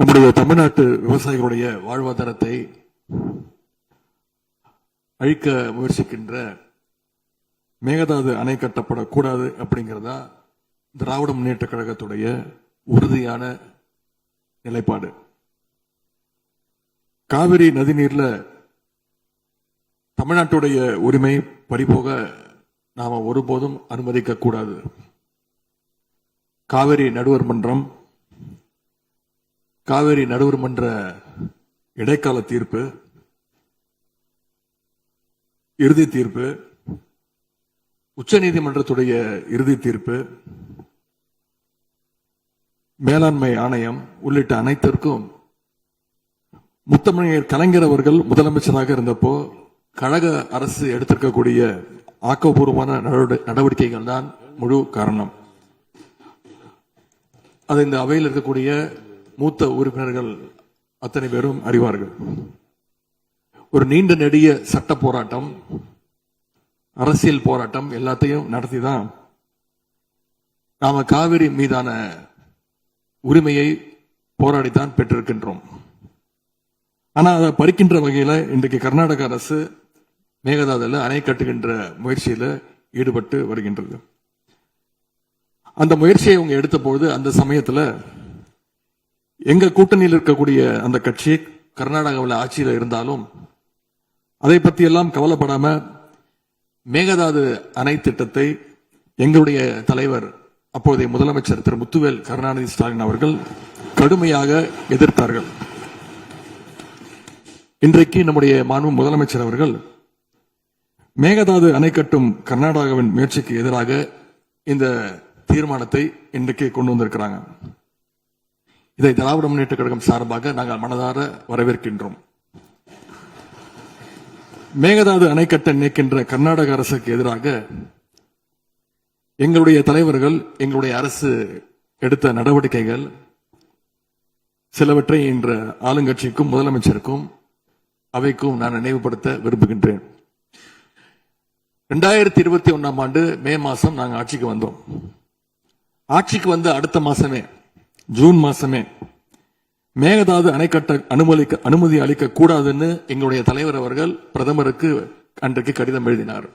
நம்முடைய தமிழ்நாட்டு விவசாயிகளுடைய வாழ்வாதாரத்தை அழிக்க முயற்சிக்கின்ற மேகதாது அணை கட்டப்படக்கூடாது அப்படிங்கிறதா திராவிட முன்னேற்ற கழகத்துடைய உறுதியான நிலைப்பாடு. காவிரி நதிநீர்ல தமிழ்நாட்டுடைய உரிமை பறிபோக நாம ஒருபோதும் அனுமதிக்க கூடாது. காவிரி நடுவர் மன்றம், காவிரி நடுவர் மன்ற இடைக்கால தீர்ப்பு, இறுதி தீர்ப்பு, உச்சநீதிமன்றத்துடைய இறுதி தீர்ப்பு, மேலாண்மை ஆணையம் உள்ளிட்ட அனைத்திற்கும் முத்தமிழர் கலைஞர் அவர்கள் முதலமைச்சராக இருந்தப்போ கழக அரசு எடுத்திருக்கக்கூடிய ஆக்கப்பூர்வமான நடவடிக்கைகள் தான் முழு காரணம். அது இந்த அவையில் இருக்கக்கூடிய மூத்த உறுப்பினர்கள் அத்தனை பேரும் அறிவார்கள். ஒரு நீண்ட நெடிய சட்ட போராட்டம், அரசியல் போராட்டம் எல்லாத்தையும் நடத்திதான் நாம காவிரி மீதான உரிமையை போராடித்தான் பெற்றிருக்கின்றோம். ஆனா அதை பறிக்கின்ற வகையில இன்றைக்கு கர்நாடக அரசு மேகதாதுல அணை கட்டுகின்ற முயற்சியில ஈடுபட்டு வருகின்றது. அந்த முயற்சியை அவங்க எடுத்த பொழுது அந்த சமயத்துல எங்க கூட்டணியில் இருக்கக்கூடிய அந்த கட்சி கர்நாடகாவில் ஆட்சியில் இருந்தாலும் அதை பத்தி எல்லாம் கவலைப்படாம மேகதாது அணை திட்டத்தை எங்களுடைய தலைவர் அப்போதைய முதலமைச்சர் திரு முத்துவேல் கருணாநிதி ஸ்டாலின் அவர்கள் கடுமையாக எதிர்த்தார்கள். இன்றைக்கு நம்முடைய மாண்பு முதலமைச்சர் அவர்கள் மேகதாது அணை கட்டும் கர்நாடகாவின் முயற்சிக்கு எதிராக இந்த தீர்மானத்தை இன்றைக்கு கொண்டு வந்திருக்கிறாங்க. இதை திராவிட முன்னேற்ற கழகம் சார்பாக நாங்கள் மனதார வரவேற்கின்றோம். மேகதாது அணை கட்ட நினைக்கின்ற கர்நாடக அரசுக்கு எதிராக எங்களுடைய தலைவர்கள், எங்களுடைய அரசு எடுத்த நடவடிக்கைகள் சிலவற்றை இன்ற ஆளுங்கட்சிக்கும் முதலமைச்சருக்கும் அவைக்கும் நான் நினைவுபடுத்த விரும்புகின்றேன். 2021 ஆண்டு மே மாசம் நாங்கள் ஆட்சிக்கு வந்தோம். ஆட்சிக்கு வந்த அடுத்த மாசமே, ஜூன் மாசமே மேகதாது அணை கட்ட அனுமதி அளிக்க கூடாதுன்னு எங்களுடைய தலைவர் அவர்கள் பிரதமருக்கு அன்றைக்கு கடிதம் எழுதினார்.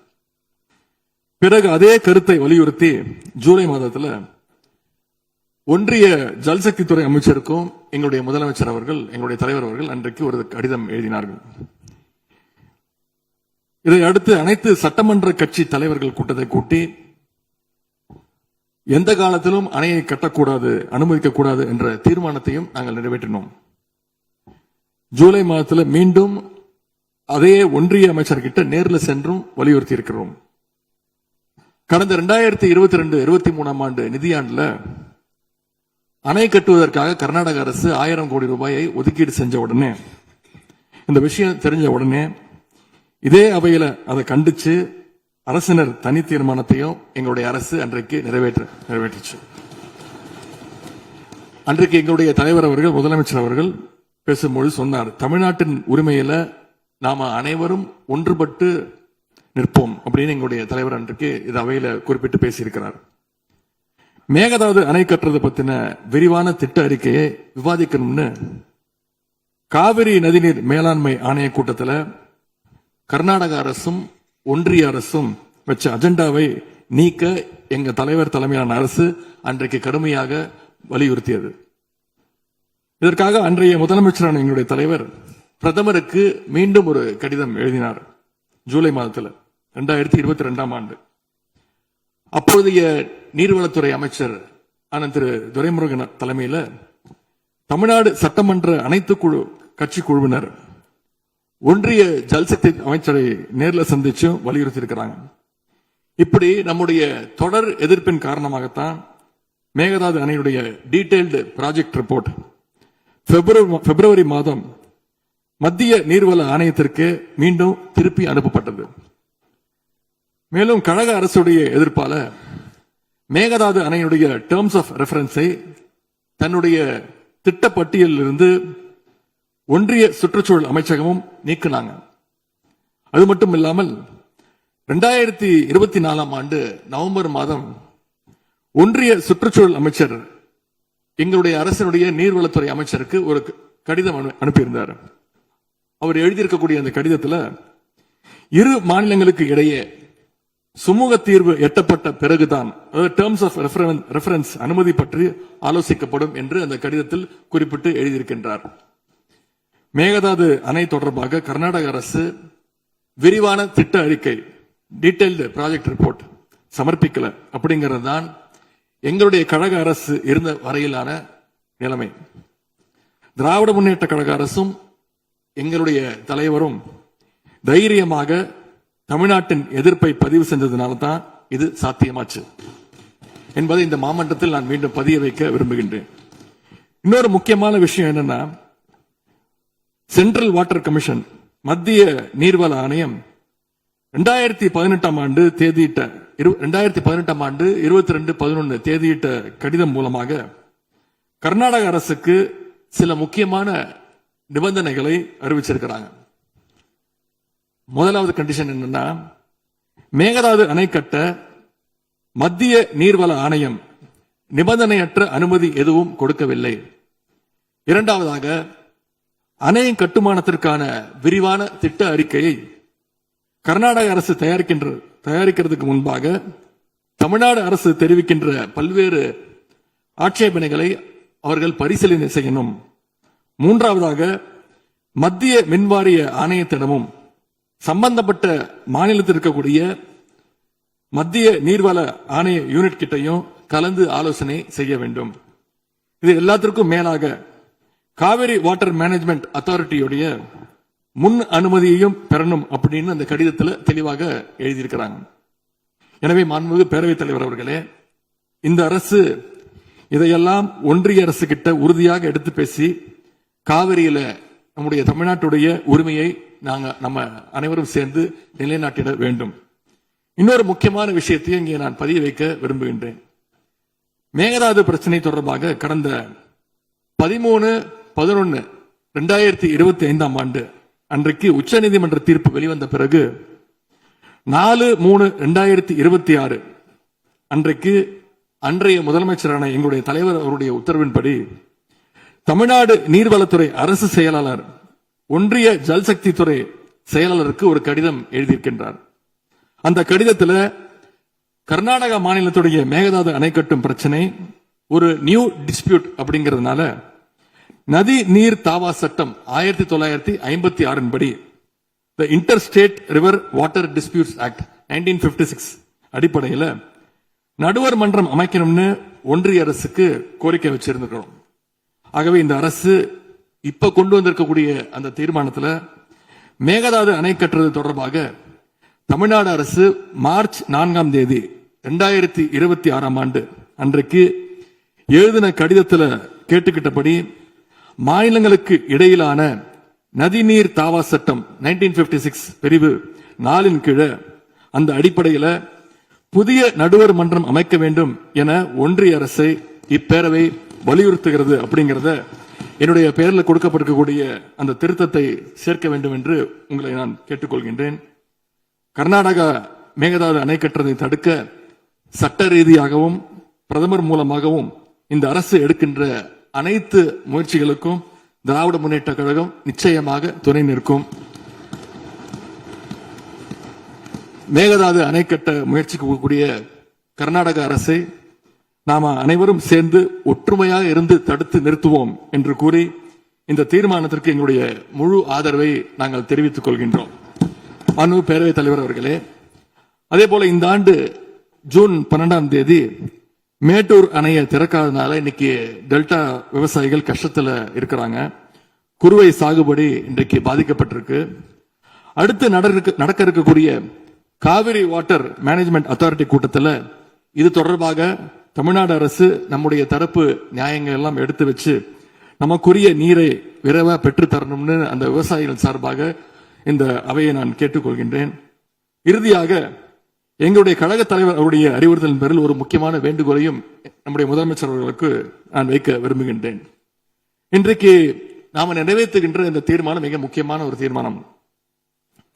பிறகு அதே கருத்தை வலியுறுத்தி ஜூலை மாதத்தில் ஒன்றிய ஜல்சக்தி துறை அமைச்சருக்கும் எங்களுடைய முதலமைச்சர் அவர்கள், எங்களுடைய தலைவர் அவர்கள் அன்றைக்கு ஒரு கடிதம் எழுதினார்கள். இதை அடுத்து அனைத்து சட்டமன்ற கட்சி தலைவர்கள் கூட்டத்தை கூட்டி எந்த காலத்திலும் அணையை கட்டக்கூடாது, அனுமதிக்க கூடாது என்ற தீர்மானத்தையும் நாங்கள் நிறைவேற்றினோம். ஜூலை மாதத்தில் மீண்டும் அதே ஒன்றிய அமைச்சர்கிட்ட நேரில் சென்றும் வலியுறுத்தி இருக்கிறோம். கடந்த 2022-23 ஆண்டு நிதியாண்டுல அணை கட்டுவதற்காக கர்நாடக அரசு 1000 கோடி ரூபாயை ஒதுக்கீடு செஞ்ச உடனே, இந்த விஷயம் தெரிஞ்ச உடனே இதே அவையில அதை கண்டிச்சு அரசினர் தனி தீர்மானத்தையும் எங்களுடைய அரசு அன்றைக்கு நிறைவேற்றுச்சு. அன்றைக்கு எங்களுடைய தலைவர் அவர்கள், முதலமைச்சர் அவர்கள் பேசும்போது சொன்னார், தமிழ்நாட்டின் உரிமையில நாம அனைவரும் ஒன்றுபட்டு நிற்போம் அப்படின்னு எங்களுடைய தலைவர் அன்றைக்கு இது அவையில குறிப்பிட்டு பேசியிருக்கிறார். மேகதாது அணை கட்டுறது பத்தின விரிவான திட்ட அறிக்கையை விவாதிக்கணும்னு காவிரி நதிநீர் மேலாண்மை ஆணைய கூட்டத்தில் கர்நாடக அரசும் ஒன்றிய அரசும் வச்ச அஜெண்டாவை நீக்க எங்க தலைவர் தலைமையிலான அரசு அன்றைக்கு கடுமையாக வலியுறுத்தியது. இதற்காக அன்றைய முதலமைச்சரான எங்களுடைய தலைவர் பிரதமருக்கு மீண்டும் ஒரு கடிதம் எழுதினார் ஜூலை மாதத்தில் 2022 ஆண்டு. அப்பொழுதைய நீர்வளத்துறை அமைச்சர் திரு துரைமுருகன் தலைமையில் தமிழ்நாடு சட்டமன்ற அனைத்து கட்சி குழுவினர் ஒன்றிய ஜல்சக்தி அமைச்சரை நேரில் சந்திச்சு வலியுறுத்தி இருக்கிறாங்க. இப்படி நம்முடைய தொடர் எதிர்ப்பின் காரணமாகத்தான் மேகதாது அணையுடைய டீடைல்டு ப்ராஜெக்ட் ரிப்போர்ட் பிப்ரவரி மாதம் மத்திய நீர்வள ஆணையத்திற்கு மீண்டும் திருப்பி அனுப்பப்பட்டது. மேலும் கழக அரசுடைய எதிர்ப்பால மேகதாது அணையுடைய டேர்ம்ஸ் ஆஃப் ரெஃபரன்ஸை தன்னுடைய திட்டப்பட்டியலில் இருந்து ஒன்றிய சுற்றுச்சூழல் அமைச்சகமும் நீக்கினாங்க. அது மட்டும் இல்லாமல் 2024 ஆண்டு நவம்பர் மாதம் ஒன்றிய சுற்றுச்சூழல் அமைச்சர் எங்களுடைய அரசினுடைய நீர்வளத்துறை அமைச்சருக்கு ஒரு கடிதம் அனுப்பியிருந்தார். அவர் எழுதியிருக்கக்கூடிய அந்த கடிதத்தில் இரு மாநிலங்களுக்கு இடையே சுமூக தீர்வு எட்டப்பட்ட பிறகுதான் டேர்ம்ஸ் ஆஃப் ரெஃபரன்ஸ் அனுமதி பற்றி ஆலோசிக்கப்படும் என்று அந்த கடிதத்தில் குறிப்பிட்டு எழுதியிருக்கின்றார். மேகதாது அணை தொடர்பாக கர்நாடக அரசு விரிவான திட்ட அறிக்கை டீடைல்டு ப்ராஜெக்ட் ரிப்போர்ட் சமர்ப்பிக்கல அப்படிங்கிறது தான் எங்களுடைய கழக அரசு இருந்த வரையிலான நிலைமை. திராவிட முன்னேற்ற கழக அரசும் எங்களுடைய தலைவரும் தைரியமாக தமிழ்நாட்டின் எதிர்ப்பை பதிவு செஞ்சதுனால தான் இது சாத்தியமாச்சு என்பதை இந்த மாமன்றத்தில் நான் மீண்டும் பதிய வைக்க விரும்புகின்றேன். இன்னொரு முக்கியமான விஷயம் என்னன்னா, சென்ட்ரல் வாட்டர் கமிஷன் மத்திய நீர்வள ஆணையம் 2018 ஆண்டு தேதியிட்ட 2018 ஆண்டு 22/11 தேதியிட்ட கடிதம் மூலமாக கர்நாடக அரசுக்கு சில முக்கியமான நிபந்தனைகளை அறிவிச்சிருக்கிறாங்க. முதலாவது கண்டிஷன் என்னன்னா, மேகதாது அணை கட்ட மத்திய நீர்வள ஆணையம் நிபந்தனையற்ற அனுமதி எதுவும் கொடுக்கவில்லை. இரண்டாவதாக, அணையின் கட்டுமானத்திற்கான விரிவான திட்ட அறிக்கையை கர்நாடக அரசு தயாரிக்கிறதுக்கு முன்பாக தமிழ்நாடு அரசு தெரிவிக்கின்ற பல்வேறு ஆட்சேபனைகளை அவர்கள் பரிசீலனை செய்யணும். மூன்றாவதாக, மத்திய மின்வாரிய ஆணையத்திடமும் சம்பந்தப்பட்ட மாநிலத்தில் இருக்கக்கூடிய மத்திய நீர்வள ஆணைய யூனிட் கிட்டையும் கலந்து ஆலோசனை செய்ய வேண்டும். இது எல்லாத்திற்கும் மேலாக காவிரி வாட்டர் மேனேஜ்மெண்ட் அத்தாரிட்டியுடைய முன் அனுமதியையும் பெறணும் அப்படின்னு அந்த கடிதத்தில் தெளிவாக எழுதியிருக்கிறாங்க. எனவே மாண்புமிகு பேரவைத் தலைவர் அவர்களே, இந்த அரசு இதையெல்லாம் ஒன்றிய அரசு கிட்ட உறுதியாக எடுத்து பேசி காவிரியில நம்முடைய தமிழ்நாட்டுடைய உரிமையை நம்ம அனைவரும் சேர்ந்து நிலைநாட்டிட வேண்டும். இன்னொரு முக்கியமான விஷயத்தையும் இங்கே நான் பதிய வைக்க விரும்புகின்றேன். மேகதாது பிரச்சனை தொடர்பாக கடந்த 13/11/2025 ஆண்டு அன்றைக்கு உச்சநீதிமன்ற தீர்ப்பு வெளிவந்த பிறகு 4/3/2026 அன்றைக்கு அன்றைய முதலமைச்சரான எங்களுடைய தலைவர் அவருடைய உத்தரவின்படி தமிழ்நாடு நீர்வளத்துறை அரசு செயலாளர் ஒன்றிய ஜல்சக்தி துறை செயலாளருக்கு ஒரு கடிதம் எழுதியிருக்கின்றார். அந்த கடிதத்தில் கர்நாடக மாநிலத்துடைய மேகதாது அணை கட்டும் பிரச்சனை ஒரு நியூ டிஸ்பியூட் அப்படிங்கிறதுனால நதி நீர் தாவா சட்டம் 1956 படி the interstate river water disputes act 1956 அடிப்படையில் நடுவர் மன்றம் அமைக்கணும்னு ஒன்றிய அரசுக்கு கோரிக்கை வச்சிருக்கிறோம். ஆகவே இந்த அரசு இப்ப கொண்டு வந்திருக்கக்கூடிய அந்த தீர்மானத்தில் மேகதாது அணை கட்டுறது தொடர்பாக தமிழ்நாடு அரசு மார்ச் 4ஆம் தேதி 2026 ஆண்டு அன்றைக்கு எழுதின கடிதத்தில் கேட்டுக்கிட்டபடி மாநிலங்களுக்கு இடையிலான நதிநீர் தாவா சட்டம் 1956 பிரிவு 4 கீழே அந்த அடிப்படையில் புதிய நடுவர் மன்றம் அமைக்க வேண்டும் என ஒன்றிய அரசை இப்பேரவை வலியுறுத்துகிறது அப்படிங்கிறத என்னுடைய பெயரில் கொடுக்கப்பட்டிருக்கக்கூடிய அந்த திருத்தத்தை சேர்க்க வேண்டும் என்று உங்களை நான் கேட்டுக்கொள்கின்றேன். கர்நாடகா மேகதாது அணை கட்டுறதை தடுக்க சட்ட ரீதியாகவும் பிரதமர் மூலமாகவும் இந்த அரசு எடுக்கின்ற அனைத்து முயற்சிகளுக்கும் திராவிட முன்னேற்ற கழகம் நிச்சயமாக துணை நிற்கும். மேகதாது அணை கட்ட முயற்சிக்கக்கூடிய கர்நாடக அரசை நாம அனைவரும் சேர்ந்து ஒற்றுமையாக இருந்து தடுத்து நிறுத்துவோம் என்று கூறி இந்த தீர்மானத்திற்கு எங்களுடைய முழு ஆதரவை நாங்கள் தெரிவித்துக் கொள்கின்றோம். மாண்புமிகு பேரவைத் தலைவர் அவர்களே, அதே போல இந்த ஆண்டு ஜூன் 12ஆம் தேதி மேட்டூர் அணையை திறக்காதனால இன்னைக்கு டெல்டா விவசாயிகள் கஷ்டத்துல இருக்கிறாங்க. குறுவை சாகுபடி இன்றைக்கு பாதிக்கப்பட்டிருக்கு. அடுத்து நடக்க இருக்கக்கூடிய காவிரி வாட்டர் மேனேஜ்மெண்ட் அத்தாரிட்டி கூட்டத்தில் இது தொடர்பாக தமிழ்நாடு அரசு நம்முடைய தரப்பு நியாயங்கள் எல்லாம் எடுத்து வச்சு நமக்குரிய நீரை விரைவாக பெற்று தரணும்னு அந்த விவசாயிகள் சார்பாக இந்த அவையை நான் கேட்டுக்கொள்கின்றேன். இறுதியாக எங்களுடைய கழக தலைவர் அவருடைய அறிவுறுத்தலின் பேரில் ஒரு முக்கியமான வேண்டுகோளையும் நம்முடைய முதலமைச்சர் அவர்களுக்கு நான் வைக்க விரும்புகின்றேன். இன்றைக்கு நாம நிறைவேற்றுகின்ற இந்த தீர்மானம் மிக முக்கியமான ஒரு தீர்மானம்.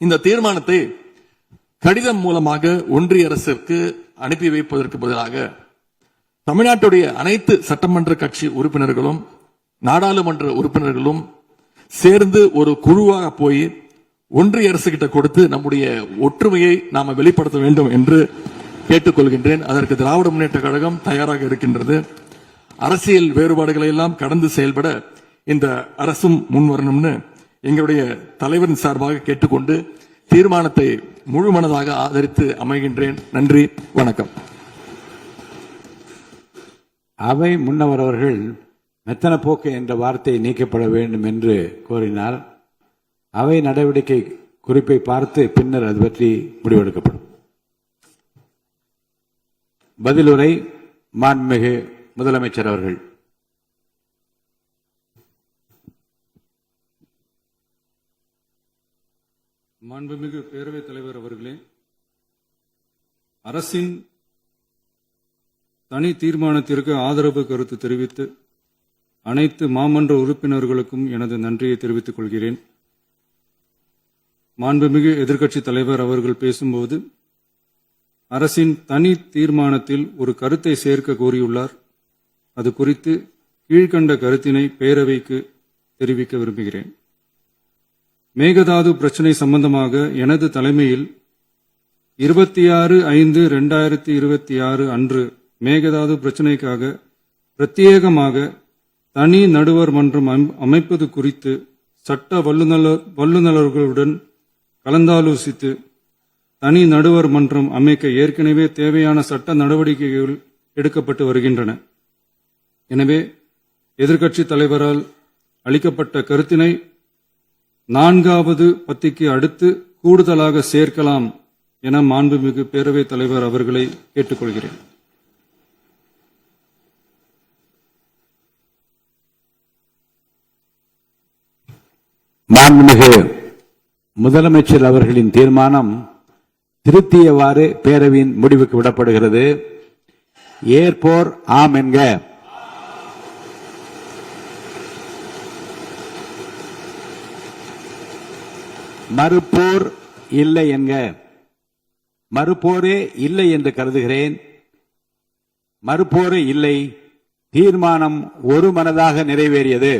இந்த தீர்மானத்தை கடிதம் மூலமாக ஒன்றிய அரசுக்கு அனுப்பி வைப்பதற்கு பதிலாக தமிழ்நாட்டுடைய அனைத்து சட்டமன்ற கட்சி உறுப்பினர்களும் நாடாளுமன்ற உறுப்பினர்களும் சேர்ந்து ஒரு குழுவாக போய் ஒன்றிய அரசு கிட்ட கொடுத்து நம்முடைய ஒற்றுமையை நாம வெளிப்படுத்த வேண்டும் என்று கேட்டுக்கொள்கின்றேன். அதற்கு திராவிட முன்னேற்ற கழகம் தயாராக இருக்கின்றது. அரசியல் வேறுபாடுகளை எல்லாம் கடந்து செயல்பட இந்த அரசும் முன்வரணும்னு எங்களுடைய தலைவரின் சார்பாக கேட்டுக்கொண்டு தீர்மானத்தை முழுமனதாக ஆதரித்து அமைகின்றேன். நன்றி, வணக்கம். அவை முன்னவர் அவர்கள் மெத்தன போக்கு என்ற வார்த்தை நீக்கப்பட வேண்டும் என்று கோரினார். அவை நடவடிக்கை குறிப்பை பார்த்து பின்னர் அது பற்றி முடிவெடுக்கப்படும். பதிலுரை மாண்புமிகு முதலமைச்சர் அவர்கள். மாண்புமிகு பேரவைத் தலைவர் அவர்களே, அரசின் தனி தீர்மானத்திற்கு ஆதரவு கருத்து தெரிவித்து அனைத்து மாமன்ற உறுப்பினர்களுக்கும் எனது நன்றியை தெரிவித்துக் கொள்கிறேன். மாண்புமிகு எதிர்க்கட்சித் தலைவர் அவர்கள் பேசும்போது அரசின் தனி தீர்மானத்தில் ஒரு கருத்தை சேர்க்க கோரியுள்ளார். அது குறித்து கீழ்கண்ட கருத்தினை பேரவைக்கு தெரிவிக்க விரும்புகிறேன். மேகதாது பிரச்சினை சம்பந்தமாக எனது தலைமையில் 26/5/2026 அன்று மேகதாது பிரச்சினைக்காக பிரத்யேகமாக தனி நடுவர் மன்றம் அமைப்பது குறித்து சட்ட வல்லுநர்களுடன் கலந்தாலோசித்து தனி நடுவர் மன்றம் அமைக்க ஏற்கனவே தேவையான சட்ட நடவடிக்கைகள் எடுக்கப்பட்டு வருகின்றன. எனவே எதிர்க்கட்சித் தலைவரால் அளிக்கப்பட்ட கருத்தினை 4வது பத்திக்கு அடுத்து கூடுதலாக சேர்க்கலாம் என மாண்புமிகு பேரவைத் தலைவர் அவர்களை கேட்டுக்கொள்கிறேன். மாண்புமிகு முதலமைச்சர் அவர்களின் தீர்மானம் திருத்தியவாறு பேரவையின் முடிவுக்கு விடப்படுகிறது. ஏற்போர் ஆம் என்க. மறுப்போர் இல்லை என்க. மறுப்போரே இல்லை என்று கருதுகிறேன். மறுப்போரே இல்லை. தீர்மானம் ஒருமனதாக நிறைவேறியது.